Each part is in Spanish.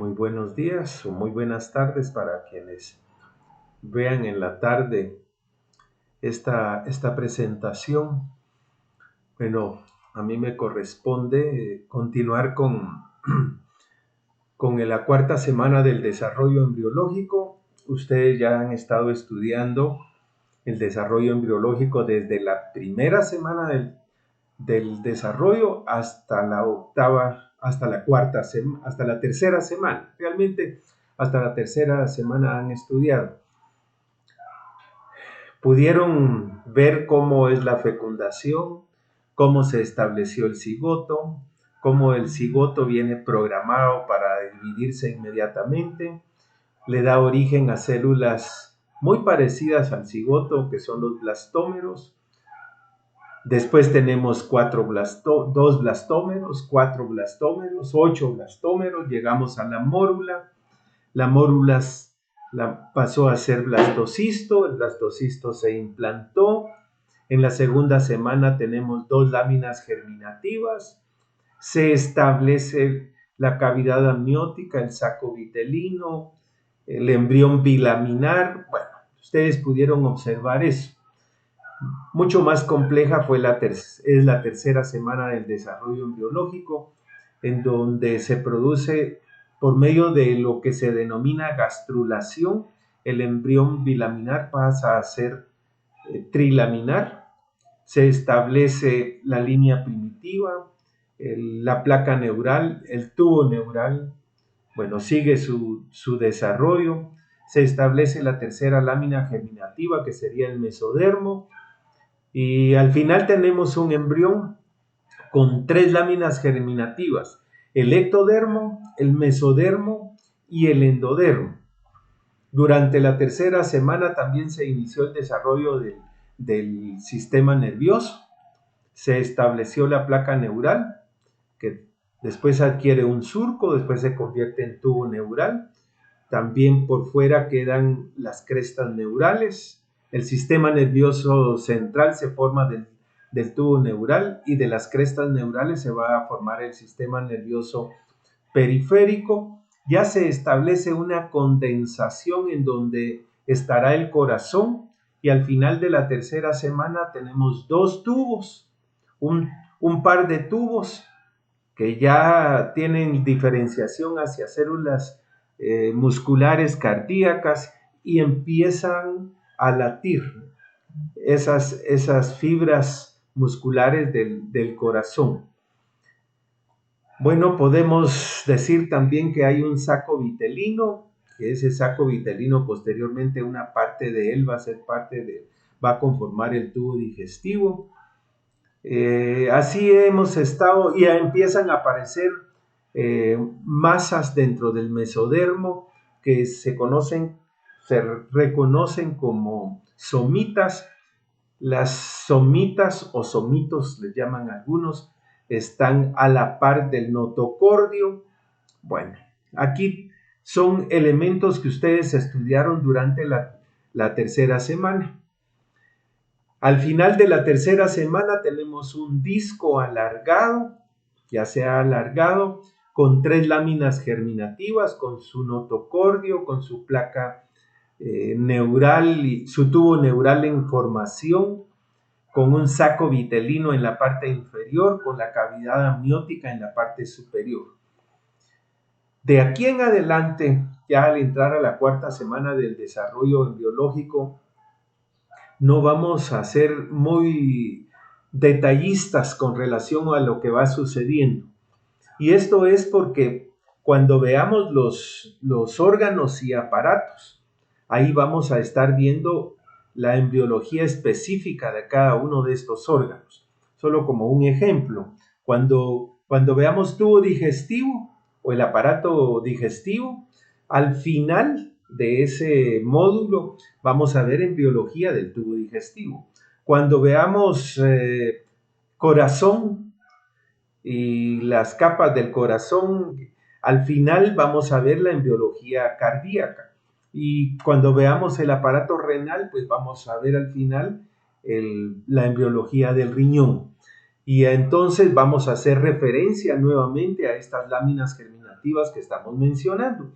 Muy buenos días o muy buenas tardes para quienes vean en la tarde esta presentación. Bueno, a mí me corresponde continuar con la cuarta semana del desarrollo embriológico. Ustedes ya han estado estudiando el desarrollo embriológico desde la primera semana del desarrollo hasta la octava, hasta la cuarta semana, hasta la tercera semana. Realmente hasta la tercera semana han estudiado. Pudieron ver cómo es la fecundación, cómo se estableció el cigoto, cómo el cigoto viene programado para dividirse inmediatamente, le da origen a células muy parecidas al cigoto, que son los blastómeros. Después tenemos 2 blastómeros, 4 blastómeros, 8 blastómeros, llegamos a la mórula. La mórula pasó a ser blastocisto, el blastocisto se implantó. En la segunda semana tenemos 2 láminas germinativas. Se establece la cavidad amniótica, el saco vitelino, el embrión bilaminar. Bueno, ustedes pudieron observar eso. Mucho más compleja es la tercera semana del desarrollo embriológico, en donde se produce por medio de lo que se denomina gastrulación, el embrión bilaminar pasa a ser trilaminar, se establece la línea primitiva, la placa neural, el tubo neural, bueno, sigue su desarrollo, se establece la tercera lámina germinativa, que sería el mesodermo, y al final tenemos un embrión con 3 láminas germinativas: el ectodermo, el mesodermo y el endodermo. Durante la tercera semana también se inició el desarrollo del sistema nervioso. Se estableció la placa neural, que después adquiere un surco, después se convierte en tubo neural. También por fuera quedan las crestas neurales. El sistema nervioso central se forma del tubo neural, y de las crestas neurales se va a formar el sistema nervioso periférico. Ya se establece una condensación en donde estará el corazón, y al final de la tercera semana tenemos 2 tubos, un par de tubos que ya tienen diferenciación hacia células musculares cardíacas, y empiezan a latir esas fibras musculares del corazón. Bueno, podemos decir también que hay un saco vitelino, que ese saco vitelino posteriormente una parte de él va a conformar el tubo digestivo. Así hemos estado, y empiezan a aparecer masas dentro del mesodermo que se reconocen como somitas. Las somitas o somitos les llaman algunos, están a la par del notocordio. Bueno, aquí son elementos que ustedes estudiaron durante la tercera semana. Al final de la tercera semana tenemos un disco alargado, ya sea alargado, con 3 láminas germinativas, con su notocordio, con su placa neural y su tubo neural en formación, con un saco vitelino en la parte inferior, con la cavidad amniótica en la parte superior. De aquí en adelante, ya al entrar a la cuarta semana del desarrollo embriológico, no vamos a ser muy detallistas con relación a lo que va sucediendo. Y esto es porque cuando veamos los órganos y aparatos, ahí vamos a estar viendo la embriología específica de cada uno de estos órganos. Solo como un ejemplo, cuando veamos tubo digestivo o el aparato digestivo, al final de ese módulo vamos a ver embriología del tubo digestivo. Cuando veamos corazón y las capas del corazón, al final vamos a ver la embriología cardíaca. Y cuando veamos el aparato renal, pues vamos a ver al final la embriología del riñón. Y entonces vamos a hacer referencia nuevamente a estas láminas germinativas alternativas que estamos mencionando.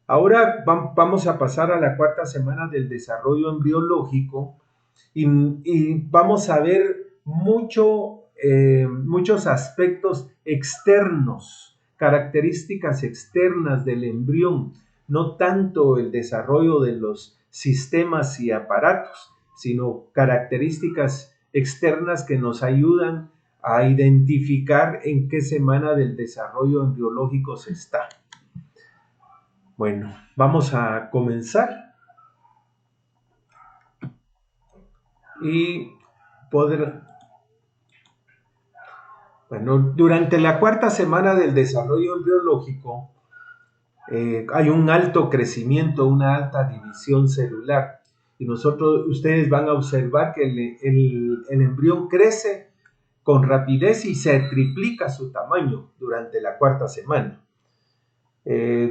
Ahora vamos a pasar a la cuarta semana del desarrollo embriológico y vamos a ver muchos aspectos externos, características externas del embrión, no tanto el desarrollo de los sistemas y aparatos, sino características externas que nos ayudan a identificar en qué semana del desarrollo embriológico se está. Bueno, vamos a comenzar y poder... Bueno, durante la cuarta semana del desarrollo embriológico hay un alto crecimiento, una alta división celular. Y ustedes van a observar que el embrión crece con rapidez y se triplica su tamaño durante la cuarta semana.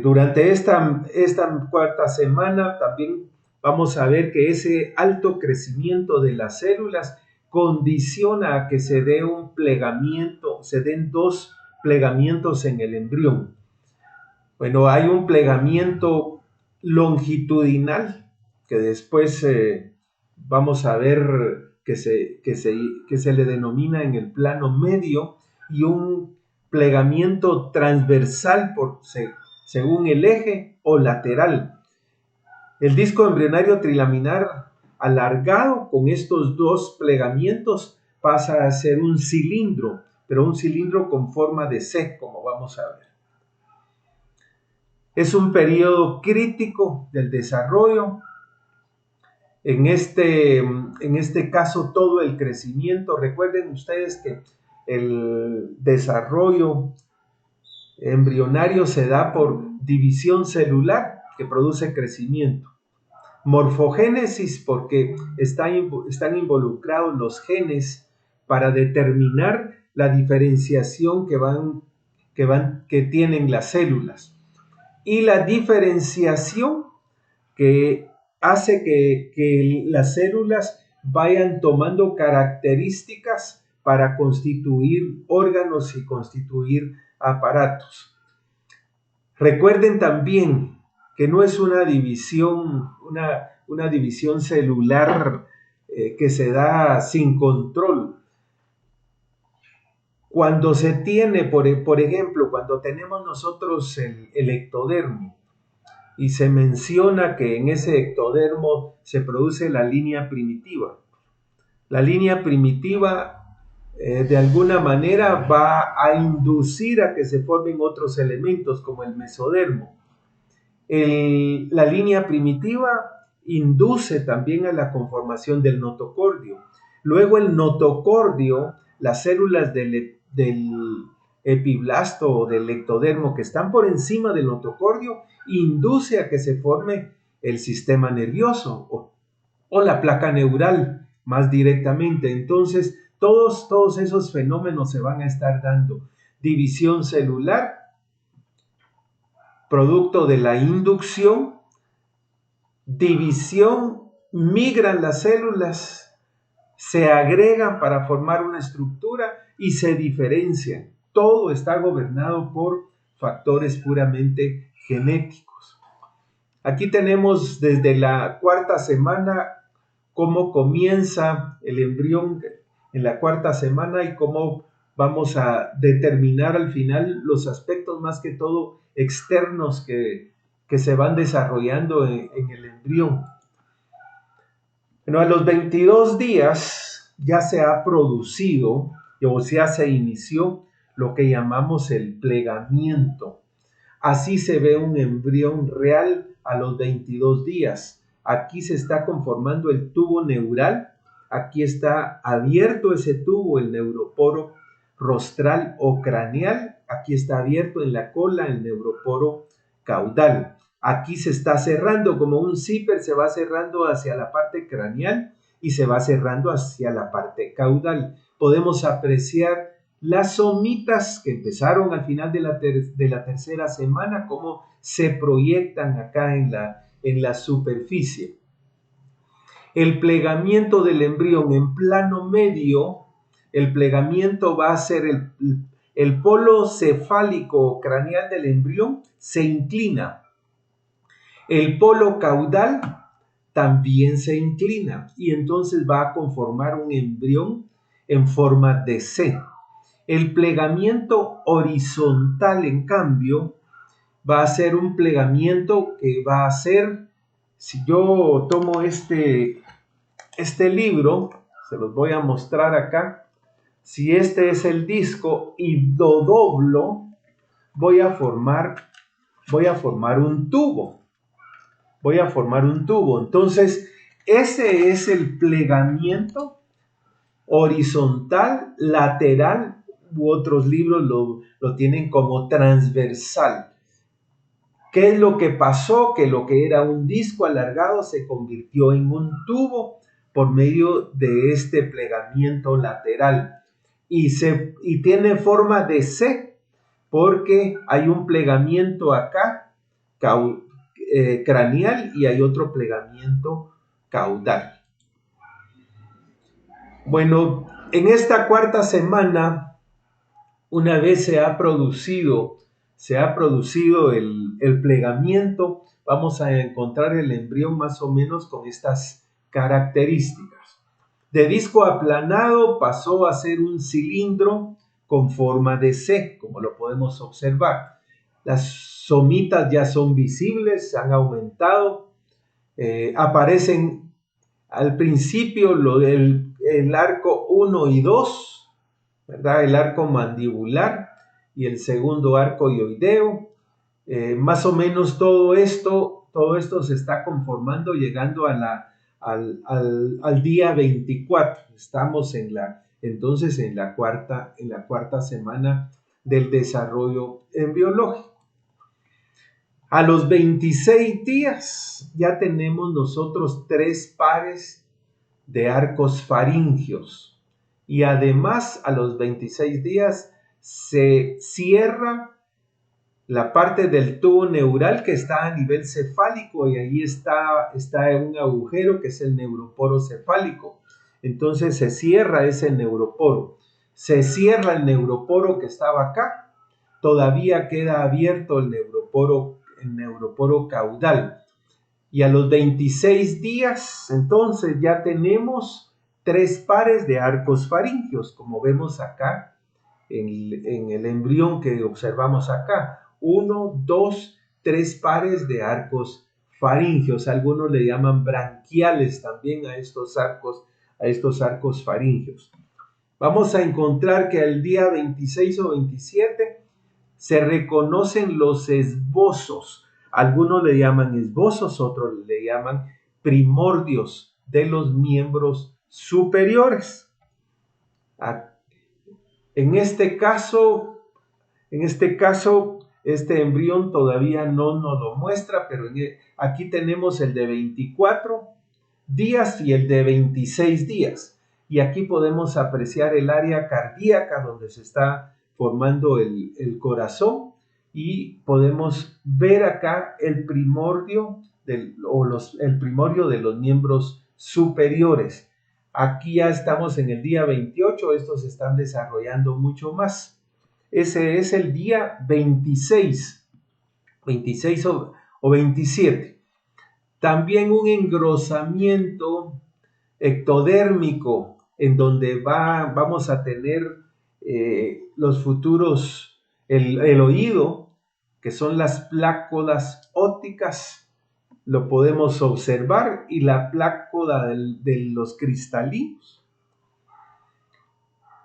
Durante esta cuarta semana también vamos a ver que ese alto crecimiento de las células condiciona a que se den dos plegamientos en el embrión. Bueno, hay un plegamiento longitudinal que después vamos a ver que se le denomina en el plano medio, y un plegamiento transversal según el eje o lateral. El disco embrionario trilaminar alargado con estos dos plegamientos pasa a ser un cilindro, pero un cilindro con forma de C, como vamos a ver. Es un periodo crítico del desarrollo. En este caso, todo el crecimiento, recuerden ustedes que el desarrollo embrionario se da por división celular que produce crecimiento. Morfogénesis, porque están involucrados los genes para determinar la diferenciación que tienen las células. Y la diferenciación que hace que las células vayan tomando características para constituir órganos y constituir aparatos. Recuerden también que no es una división celular que se da sin control. Cuando se tiene, por ejemplo, cuando tenemos nosotros el ectodermo, y se menciona que en ese ectodermo se produce la línea primitiva. La línea primitiva de alguna manera va a inducir a que se formen otros elementos como el mesodermo. La línea primitiva induce también a la conformación del notocordio. Luego el notocordio, las células del epiblasto o del ectodermo que están por encima del notocordio, induce a que se forme el sistema nervioso o la placa neural más directamente. Entonces, todos esos fenómenos se van a estar dando. División celular, producto de la inducción, división, migran las células, se agregan para formar una estructura y se diferencian. Todo está gobernado por factores puramente genéticos. Aquí tenemos desde la cuarta semana cómo comienza el embrión en la cuarta semana y cómo vamos a determinar al final los aspectos más que todo externos que se van desarrollando en el embrión. Bueno, a los 22 días ya se ha producido o ya se inició lo que llamamos el plegamiento. Así se ve un embrión real a los 22 días. Aquí se está conformando el tubo neural. Aquí está abierto ese tubo, el neuroporo rostral o craneal. Aquí está abierto en la cola el neuroporo caudal. Aquí se está cerrando como un zipper, se va cerrando hacia la parte craneal y se va cerrando hacia la parte caudal. Podemos apreciar las somitas que empezaron al final de la tercera semana, cómo se proyectan acá en la superficie. El plegamiento del embrión en plano medio, el plegamiento va a ser el polo cefálico o craneal del embrión se inclina. El polo caudal también se inclina y entonces va a conformar un embrión en forma de C. El plegamiento horizontal, en cambio, va a ser un plegamiento que va a ser, si yo tomo este libro, se los voy a mostrar acá, si este es el disco y lo doblo, voy a formar un tubo. Entonces, ese es el plegamiento horizontal, lateral, u otros libros lo tienen como transversal. ¿Qué es lo que pasó? Que lo que era un disco alargado se convirtió en un tubo por medio de este plegamiento lateral y tiene forma de C porque hay un plegamiento acá craneal y hay otro plegamiento caudal. Bueno, en esta cuarta semana, una vez se ha producido el plegamiento, vamos a encontrar el embrión más o menos con estas características. De disco aplanado pasó a ser un cilindro con forma de C, como lo podemos observar. Las somitas ya son visibles, se han aumentado, aparecen al principio el arco 1 y 2, ¿verdad? El arco mandibular y el segundo arco hioideo. Más o menos todo esto se está conformando llegando al día 24. Estamos entonces en la cuarta semana del desarrollo embriológico. A los 26 días ya tenemos nosotros 3 pares de arcos faringios y además a los 26 días se cierra la parte del tubo neural que está a nivel cefálico y ahí está un agujero que es el neuroporo cefálico. Entonces se cierra ese neuroporo. Se cierra el neuroporo que estaba acá. Todavía queda abierto el neuroporo caudal. Y a los 26 días, entonces ya tenemos 3 pares de arcos faringios, como vemos acá en el embrión que observamos acá. 1, 2, 3 pares de arcos faringios. Algunos le llaman branquiales también a estos arcos faringios. Vamos a encontrar que al día 26 o 27 se reconocen los esbozos. Algunos le llaman esbozos, otros le llaman primordios de los miembros superiores. En este caso, este embrión todavía no nos lo muestra, pero aquí tenemos el de 24 días y el de 26 días. Y aquí podemos apreciar el área cardíaca donde se está formando el corazón y podemos ver acá el primorio de los miembros superiores. Aquí ya estamos en el día 28, estos se están desarrollando mucho más. Ese es el día 26 o 27. También un engrosamiento ectodérmico en donde vamos a tener los futuros, el oído, que son las plácodas ópticas, lo podemos observar, y la plácoda de los cristalinos.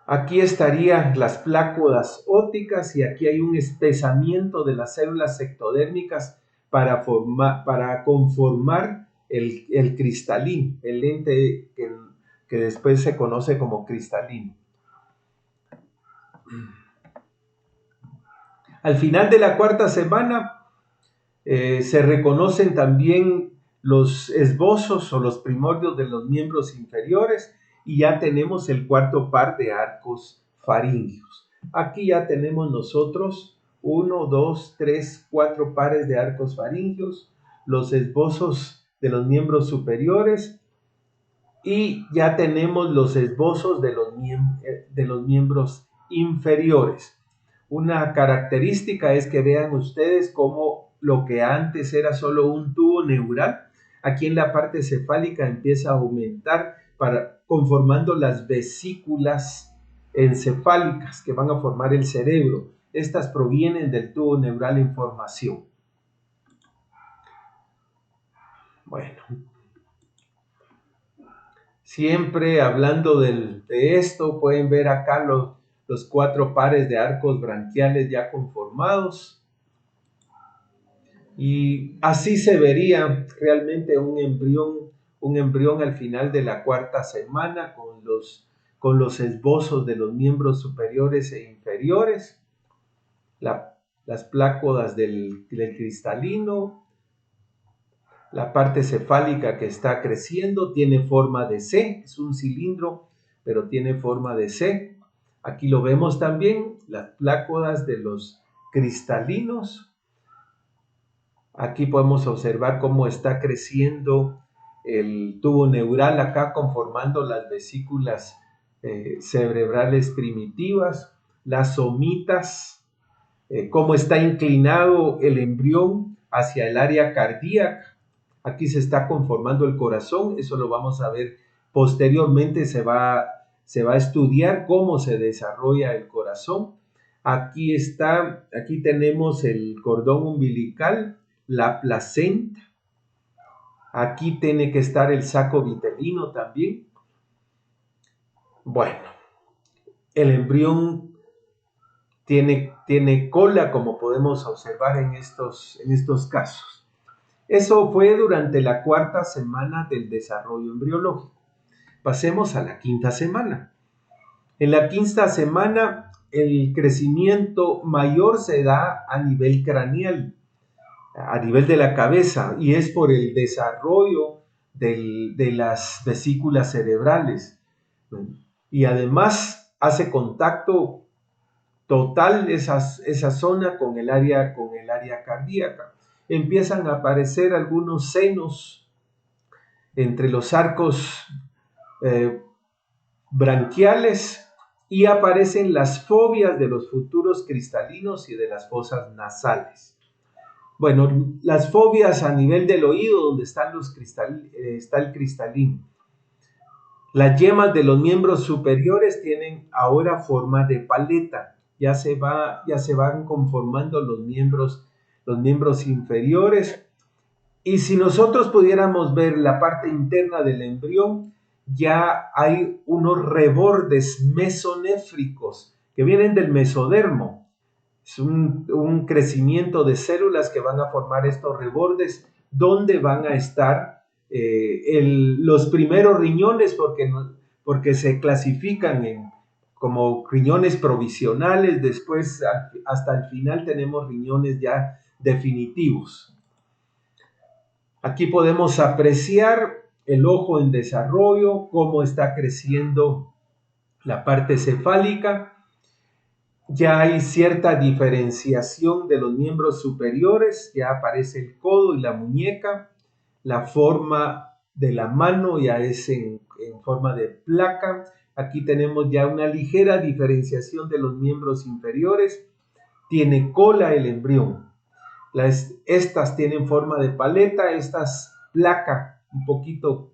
Aquí estarían las plácodas ópticas y aquí hay un espesamiento de las células ectodérmicas para conformar el cristalino, el lente que después se conoce como cristalino. Al final de la cuarta semana se reconocen también los esbozos o los primordios de los miembros inferiores y ya tenemos el cuarto par de arcos faringios. Aquí ya tenemos nosotros 1, 2, 3, 4 pares de arcos faringios, los esbozos de los miembros superiores y ya tenemos los esbozos de los miembros inferiores. Una característica es que vean ustedes cómo lo que antes era solo un tubo neural, aquí en la parte cefálica empieza a aumentar conformando las vesículas encefálicas que van a formar el cerebro. Estas provienen del tubo neural en formación. Bueno, siempre hablando de esto, pueden ver acá los 4 pares de arcos branquiales ya conformados. Y así se vería realmente un embrión al final de la 4ª semana con los esbozos de los miembros superiores e inferiores, las plácodas del cristalino, la parte cefálica que está creciendo, tiene forma de C, es un cilindro, pero tiene forma de C. Aquí lo vemos también, las plácodas de los cristalinos. Aquí podemos observar cómo está creciendo el tubo neural acá conformando las vesículas cerebrales primitivas, las somitas, cómo está inclinado el embrión hacia el área cardíaca. Aquí se está conformando el corazón, eso lo vamos a ver posteriormente, se va a estudiar cómo se desarrolla el corazón. Aquí tenemos el cordón umbilical, la placenta. Aquí tiene que estar el saco vitelino también. Bueno, el embrión tiene cola, como podemos observar en estos casos. Eso fue durante la 4ª semana del desarrollo embriológico. Pasemos a la 5ª semana. En la 5ª semana, el crecimiento mayor se da a nivel craneal, a nivel de la cabeza, y es por el desarrollo de las vesículas cerebrales. Y además hace contacto total esa zona con el área cardíaca. Empiezan a aparecer algunos senos entre los arcos branquiales y aparecen las fobias de los futuros cristalinos y de las fosas nasales. Bueno, las fobias a nivel del oído, donde están está el cristalino. Las yemas de los miembros superiores tienen ahora forma de paleta. Ya se van conformando los miembros inferiores. Y si nosotros pudiéramos ver la parte interna del embrión, ya hay unos rebordes mesonéfricos que vienen del mesodermo. Es un crecimiento de células que van a formar estos rebordes, donde van a estar los primeros riñones, porque se clasifican como riñones provisionales. Después, hasta el final, tenemos riñones ya definitivos. Aquí podemos apreciar el ojo en desarrollo, cómo está creciendo la parte cefálica. Ya hay cierta diferenciación de los miembros superiores, ya aparece el codo y la muñeca, la forma de la mano ya es en forma de placa. Aquí tenemos ya una ligera diferenciación de los miembros inferiores. Tiene cola el embrión. Estas tienen forma de paleta, estas placa un poquito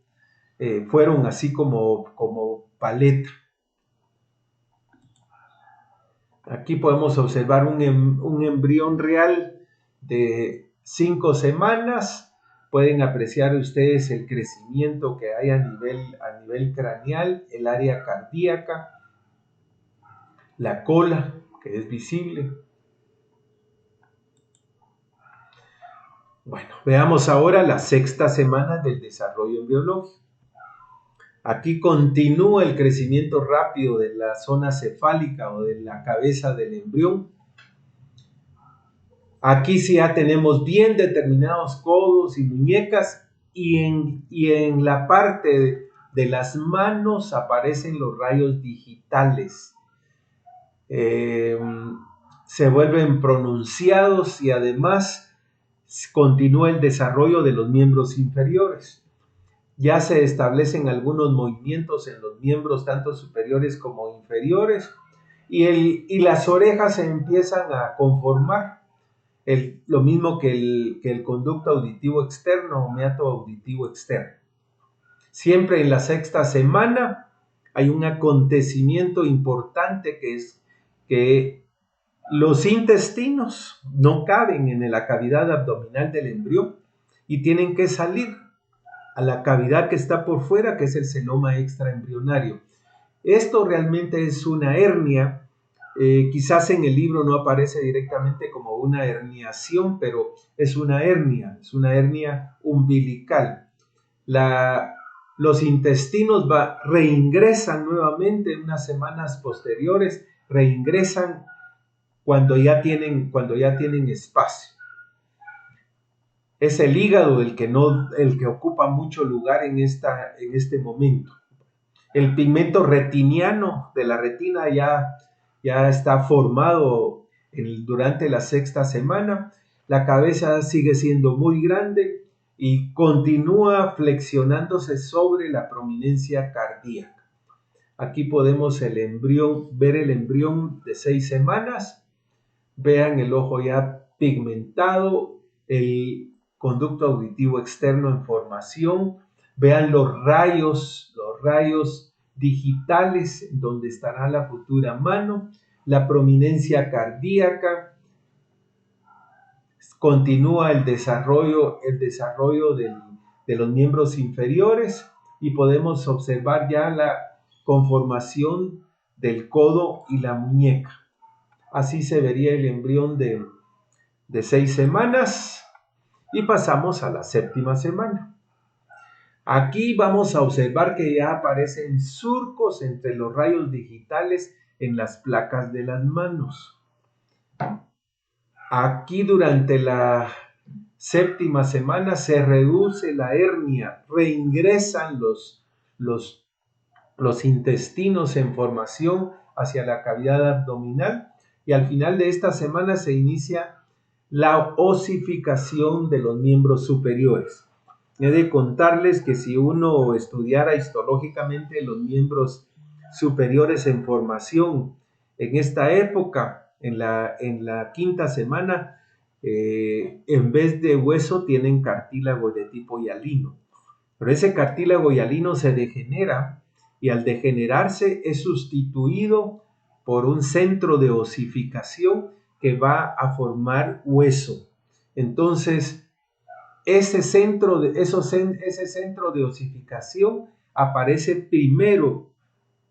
fueron así como paleta. Aquí podemos observar un embrión real de 5 semanas. Pueden apreciar ustedes el crecimiento que hay a nivel craneal, el área cardíaca, la cola que es visible. Bueno, veamos ahora la 6ª semana del desarrollo embriológico. Aquí continúa el crecimiento rápido de la zona cefálica o de la cabeza del embrión. Aquí sí ya tenemos bien determinados codos y muñecas, y en la parte de las manos aparecen los rayos digitales. Se vuelven pronunciados y además continúa el desarrollo de los miembros inferiores. Ya se establecen algunos movimientos en los miembros tanto superiores como inferiores, y las orejas se empiezan a conformar, lo mismo que el conducto auditivo externo o meato auditivo externo. Siempre en la sexta semana hay un acontecimiento importante que es que los intestinos no caben en la cavidad abdominal del embrión y tienen que salir a la cavidad que está por fuera, que es el celoma extraembrionario. Esto realmente es una hernia. Quizás en el libro no aparece directamente como una herniación, pero es una hernia umbilical. Los intestinos reingresan nuevamente en unas semanas posteriores, reingresan cuando ya tienen espacio. Es el hígado el que ocupa mucho lugar en este momento. El pigmento retiniano de la retina ya está formado durante la sexta semana. La cabeza sigue siendo muy grande y continúa flexionándose sobre la prominencia cardíaca. Aquí podemos ver el embrión de 6 semanas. Vean el ojo ya pigmentado, el conducto auditivo externo en formación. Vean los rayos digitales donde estará la futura mano, la prominencia cardíaca. Continúa el desarrollo de los miembros inferiores y podemos observar ya la conformación del codo y la muñeca. Así se vería el embrión de 6 semanas y pasamos a la séptima semana. Aquí vamos a observar que ya aparecen surcos entre los rayos digitales en las placas de las manos. Aquí durante la séptima semana se reduce la hernia, reingresan los intestinos en formación hacia la cavidad abdominal y al final de esta semana se inicia la osificación de los miembros superiores. He de contarles que si uno estudiara histológicamente los miembros superiores en formación en esta época, en la quinta semana, en vez de hueso tienen cartílago de tipo hialino. Pero ese cartílago hialino se degenera y al degenerarse es sustituido por un centro de osificación que va a formar hueso. Entonces, ese centro de osificación aparece primero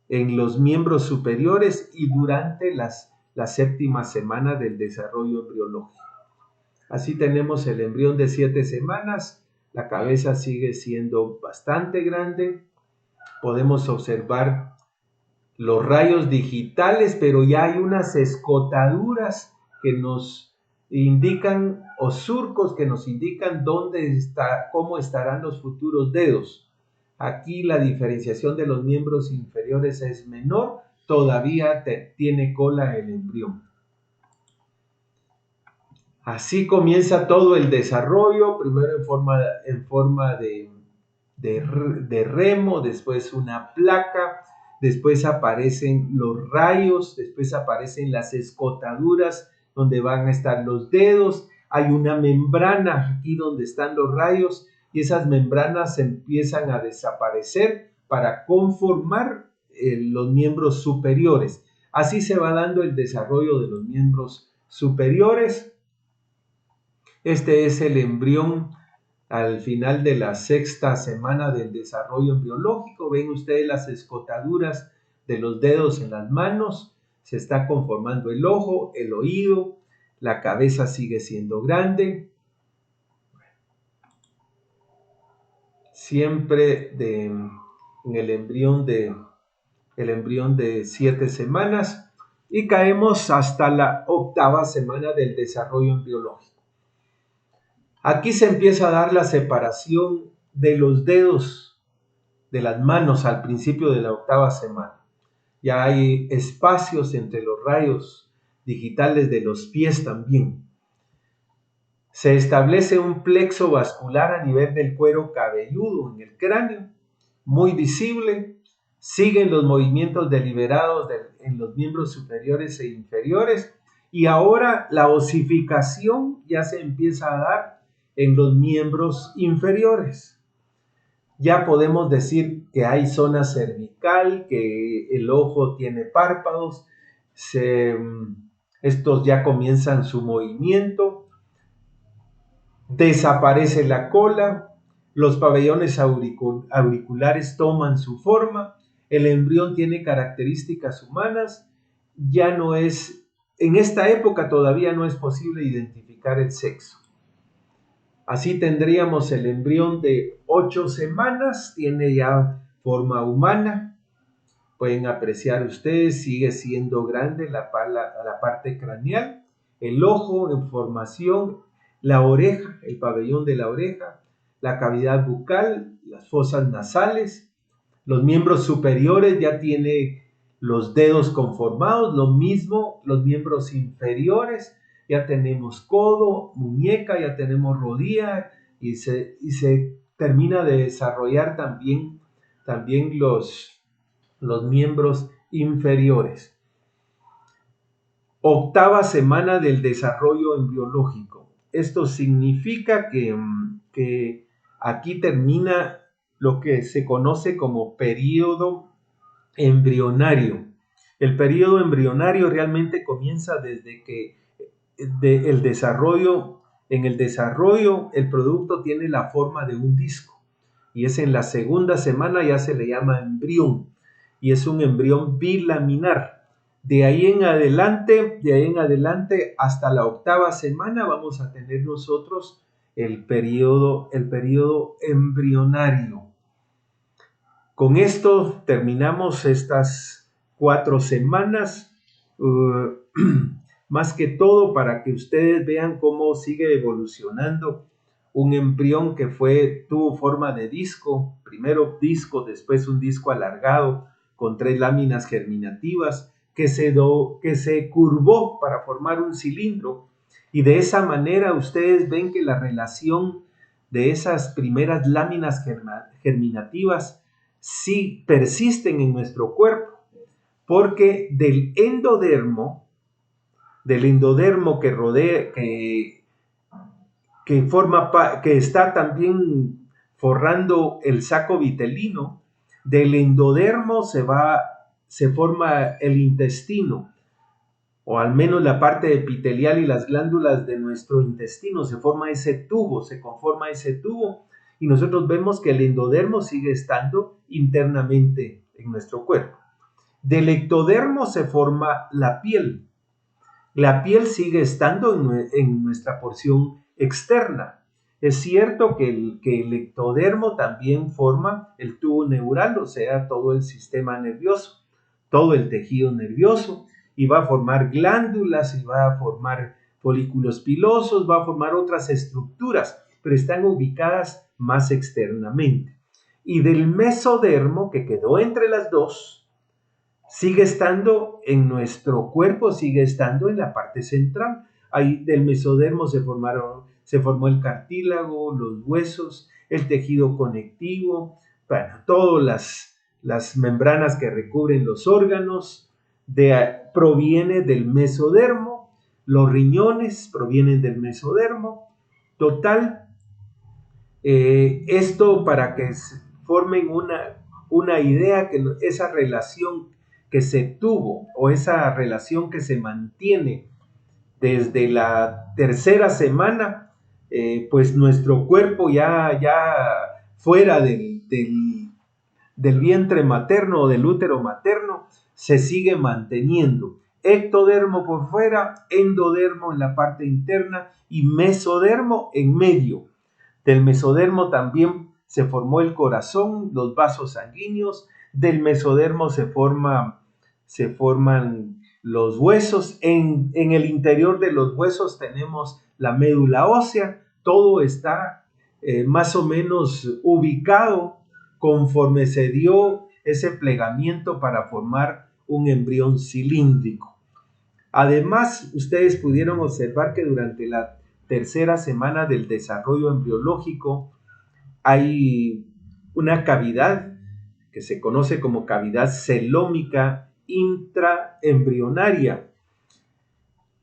en los miembros superiores y durante la séptima semana del desarrollo embriológico. Así tenemos el embrión de 7 semanas, la cabeza sigue siendo bastante grande, podemos observar los rayos digitales, pero ya hay unas escotaduras que nos indican, o surcos que nos indican cómo estarán los futuros dedos. Aquí la diferenciación de los miembros inferiores es menor, todavía tiene cola el embrión. Así comienza todo el desarrollo, primero en forma de remo, después una placa, después aparecen los rayos, después aparecen las escotaduras donde van a estar los dedos, hay una membrana aquí donde están los rayos y esas membranas empiezan a desaparecer para conformar los miembros superiores. Así se va dando el desarrollo de los miembros superiores. Este es el embrión al final de la sexta semana del desarrollo embriológico. Ven ustedes las escotaduras de los dedos en las manos. Se está conformando el ojo, el oído, la cabeza sigue siendo grande. Siempre en el embrión de 7 semanas y caemos hasta la octava semana del desarrollo embriológico. Aquí se empieza a dar la separación de los dedos de las manos al principio de la octava semana. Ya hay espacios entre los rayos digitales de los pies también. Se establece un plexo vascular a nivel del cuero cabelludo en el cráneo, muy visible. siguen los movimientos deliberados en los miembros superiores e inferiores, y ahora la osificación ya se empieza a dar en los miembros inferiores. Ya podemos decir que hay zona cervical, que el ojo tiene párpados, estos ya comienzan su movimiento, desaparece la cola, los pabellones auriculares toman su forma, el embrión tiene características humanas, ya no es, en esta época todavía no es posible identificar el sexo. Así tendríamos el embrión de 8 semanas, tiene ya forma humana. Pueden apreciar ustedes, sigue siendo grande la parte craneal, el ojo en formación, la oreja, el pabellón de la oreja, la cavidad bucal, las fosas nasales, los miembros superiores ya tiene los dedos conformados, lo mismo los miembros inferiores, ya tenemos codo, muñeca, ya tenemos rodilla y se termina de desarrollar también los miembros inferiores. Octava semana del desarrollo embriológico. Esto significa que aquí termina lo que se conoce como periodo embrionario. El periodo embrionario realmente comienza desde que el desarrollo, en el desarrollo el producto tiene la forma de un disco y es en la segunda semana ya se le llama embrión y es un embrión bilaminar. De ahí en adelante hasta la octava semana vamos a tener nosotros el periodo embrionario. Con esto terminamos estas 4 semanas, más que todo para que ustedes vean cómo sigue evolucionando un embrión que tuvo forma de disco, primero disco, después un disco alargado con 3 láminas germinativas que se curvó para formar un cilindro, y de esa manera ustedes ven que la relación de esas primeras láminas germinativas sí persisten en nuestro cuerpo, porque del endodermo que rodea, que está también forrando el saco vitelino, del endodermo se forma el intestino, o al menos la parte epitelial y las glándulas de nuestro intestino, se conforma ese tubo, y nosotros vemos que el endodermo sigue estando internamente en nuestro cuerpo. Del ectodermo se forma la piel. La piel sigue estando en nuestra porción externa. Es cierto que el ectodermo también forma el tubo neural, o sea, todo el sistema nervioso, todo el tejido nervioso, y va a formar glándulas, y va a formar folículos pilosos, va a formar otras estructuras, pero están ubicadas más externamente. Y del mesodermo, que quedó entre las dos, sigue estando en nuestro cuerpo, sigue estando en la parte central. Ahí del mesodermo se formó el cartílago, los huesos, el tejido conectivo, bueno, todas las membranas que recubren los órganos, proviene del mesodermo, los riñones provienen del mesodermo. Total, esto para que formen una idea, que esa relación que se tuvo o esa relación que se mantiene desde la tercera semana, pues nuestro cuerpo ya fuera del vientre materno o del útero materno se sigue manteniendo. Ectodermo por fuera, endodermo en la parte interna y mesodermo en medio. Del mesodermo también se formó el corazón, los vasos sanguíneos. Del mesodermo se forman los huesos. En el interior de los huesos tenemos la médula ósea. Todo está más o menos ubicado conforme se dio ese plegamiento para formar un embrión cilíndrico. Además, ustedes pudieron observar que durante la tercera semana del desarrollo embriológico hay una cavidad que se conoce como cavidad celómica intraembrionaria.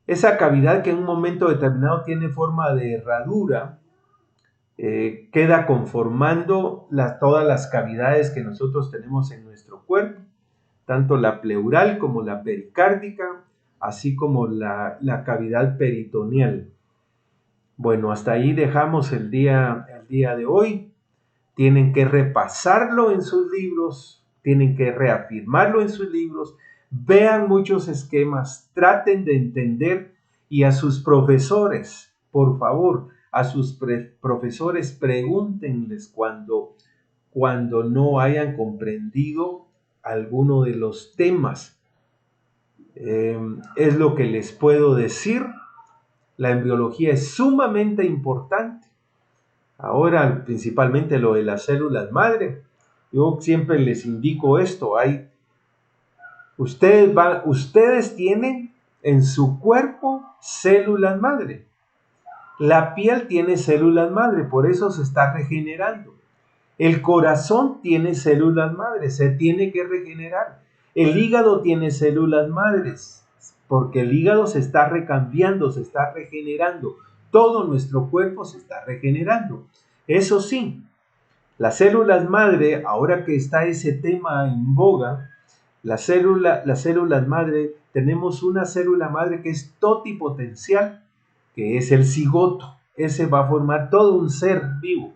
Esa cavidad que en un momento determinado tiene forma de herradura, queda conformando todas las cavidades que nosotros tenemos en nuestro cuerpo, tanto la pleural como la pericárdica, así como la cavidad peritoneal. Bueno, hasta ahí dejamos el día de hoy. Tienen que repasarlo en sus libros, tienen que reafirmarlo en sus libros, vean muchos esquemas, traten de entender, y a sus profesores, por favor, a sus profesores pregúntenles cuando no hayan comprendido alguno de los temas. Es lo que les puedo decir. La embriología es sumamente importante. Ahora, principalmente lo de las células madre. Yo siempre les indico esto. Ustedes tienen en su cuerpo células madre. La piel tiene células madre, por eso se está regenerando. El corazón tiene células madres, se tiene que regenerar. El hígado tiene células madres, porque el hígado se está recambiando, se está regenerando. Todo nuestro cuerpo se está regenerando. Eso sí, las células madre, ahora que está ese tema en boga, las células madre, tenemos una célula madre que es totipotencial, que es el cigoto. Ese va a formar todo un ser vivo,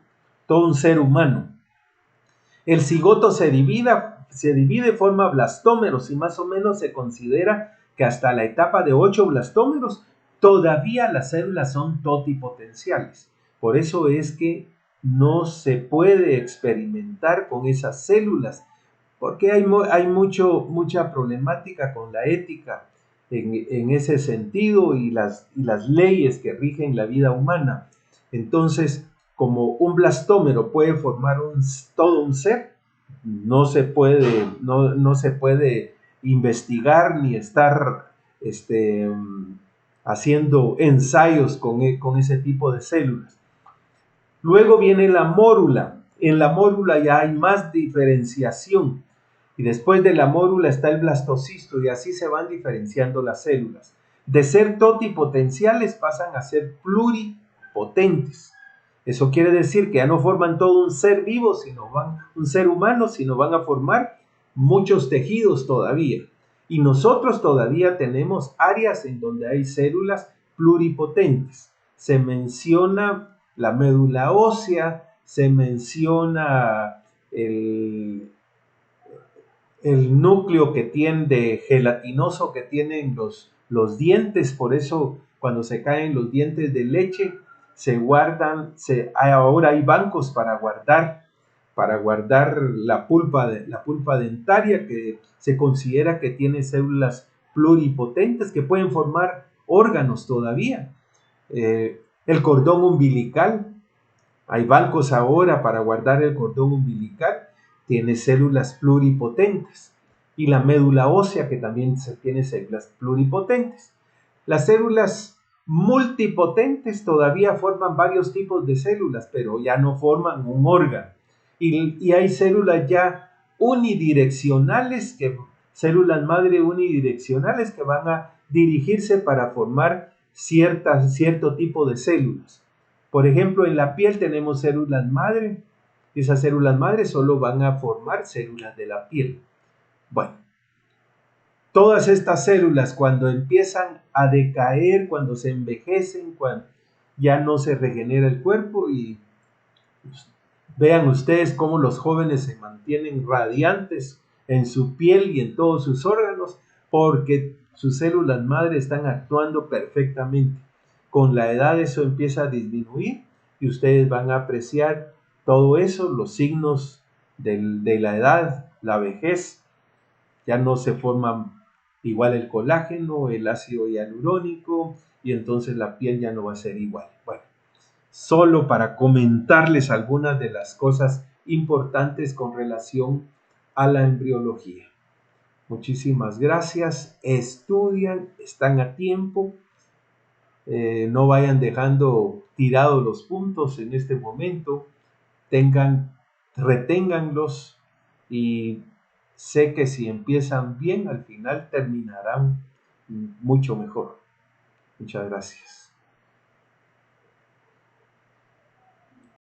todo un ser humano. El cigoto se divide, forma blastómeros, y más o menos se considera que hasta la etapa de 8 blastómeros todavía las células son totipotenciales. Por eso es que no se puede experimentar con esas células, porque hay mucha problemática con la ética en ese sentido, y las leyes que rigen la vida humana. Entonces, como un blastómero puede formar todo un ser, no se puede investigar ni estar haciendo ensayos con ese tipo de células. Luego viene la mórula. En la mórula ya hay más diferenciación. Y después de la mórula está el blastocisto, y así se van diferenciando las células. De ser totipotenciales pasan a ser pluripotentes. Eso quiere decir que ya no forman todo un ser vivo, un ser humano, sino van a formar muchos tejidos todavía. Y nosotros todavía tenemos áreas en donde hay células pluripotentes. Se menciona la médula ósea, se menciona el núcleo que tiene gelatinoso que tienen los dientes. Por eso cuando se caen los dientes de leche se guardan, ahora hay bancos para guardar la pulpa dentaria, que se considera que tiene células pluripotentes que pueden formar órganos todavía. El cordón umbilical, hay bancos ahora para guardar el cordón umbilical, tiene células pluripotentes. Y la médula ósea, que también tiene células pluripotentes. Las células multipotentes todavía forman varios tipos de células, pero ya no forman un órgano. Y hay células ya unidireccionales, células madre unidireccionales, que van a dirigirse para formar cierto tipo de células. Por ejemplo, en la piel tenemos células madre. Esas células madre solo van a formar células de la piel. Bueno, todas estas células, cuando empiezan a decaer, cuando se envejecen, cuando ya no se regenera el cuerpo, y vean ustedes cómo los jóvenes se mantienen radiantes en su piel y en todos sus órganos, porque sus células madre están actuando perfectamente. Con la edad eso empieza a disminuir, y ustedes van a apreciar todo eso, los signos de la edad, la vejez. Ya no se forman igual el colágeno, el ácido hialurónico, y entonces la piel ya no va a ser igual. Bueno, solo para comentarles algunas de las cosas importantes con relación a la embriología. Muchísimas gracias. Estudian, están a tiempo. No vayan dejando tirados los puntos en este momento. Reténganlos, y sé que si empiezan bien, al final terminarán mucho mejor. Muchas gracias.